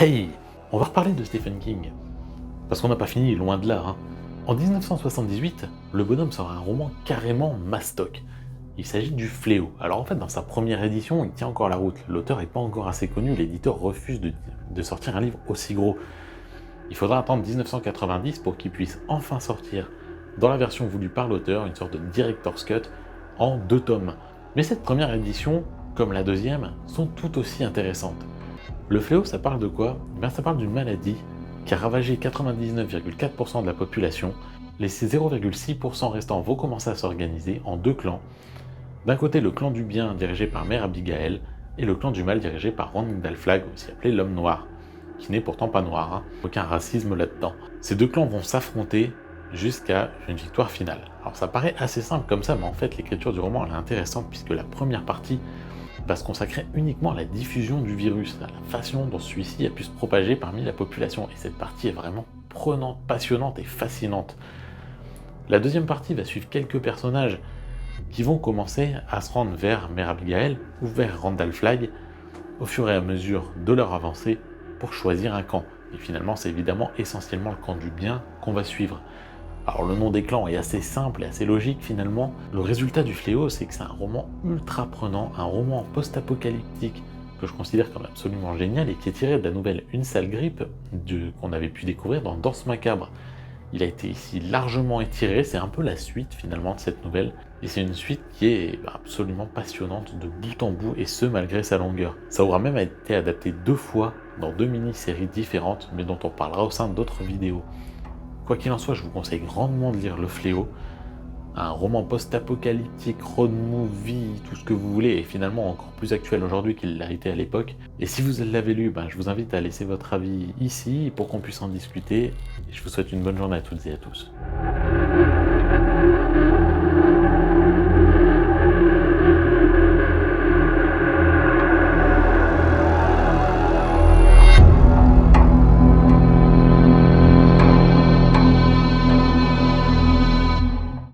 Hey, on va reparler de Stephen King, parce qu'on n'a pas fini, loin de là. En 1978, le bonhomme sort un roman carrément mastoc. Il s'agit du Fléau. Alors en fait, dans sa première édition, il tient encore la route. L'auteur n'est pas encore assez connu, l'éditeur refuse de sortir un livre aussi gros. Il faudra attendre 1990 pour qu'il puisse enfin sortir, dans la version voulue par l'auteur, une sorte de director's cut en 2 tomes. Mais cette première édition, comme la deuxième, sont tout aussi intéressantes. Le fléau, ça parle de quoi? Ça parle d'une maladie qui a ravagé 99,4% de la population. Les 0,6% restants vont commencer à s'organiser en 2 clans. D'un côté, le clan du bien dirigé par Mère Abigail et le clan du mal dirigé par Randall Flagg, aussi appelé l'homme noir, qui n'est pourtant pas noir, aucun racisme là-dedans. Ces 2 clans vont s'affronter jusqu'à une victoire finale. Alors ça paraît assez simple comme ça, mais en fait l'écriture du roman elle est intéressante puisque la première partie va se consacrer uniquement à la diffusion du virus, à la façon dont celui-ci a pu se propager parmi la population. Et cette partie est vraiment prenante, passionnante et fascinante. La deuxième partie va suivre quelques personnages qui vont commencer à se rendre vers Mère Abigail ou vers Randall Flagg au fur et à mesure de leur avancée pour choisir un camp. Et finalement, c'est évidemment essentiellement le camp du bien qu'on va suivre. Alors le nom des clans est assez simple et assez logique finalement. Le résultat du Fléau, c'est que c'est un roman ultra prenant, un roman post-apocalyptique que je considère comme absolument génial et qui est tiré de la nouvelle Une sale grippe qu'on avait pu découvrir dans Danse macabre. Il a été ici largement étiré, c'est un peu la suite finalement de cette nouvelle, et c'est une suite qui est absolument passionnante de bout en bout, et ce malgré sa longueur. Ça aura même été adapté 2 fois dans 2 mini-séries différentes, mais dont on parlera au sein d'autres vidéos. Quoi qu'il en soit, je vous conseille grandement de lire Le Fléau, un roman post-apocalyptique, road movie, tout ce que vous voulez, et finalement encore plus actuel aujourd'hui qu'il l'a été à l'époque. Et si vous l'avez lu, je vous invite à laisser votre avis ici pour qu'on puisse en discuter. Et je vous souhaite une bonne journée à toutes et à tous.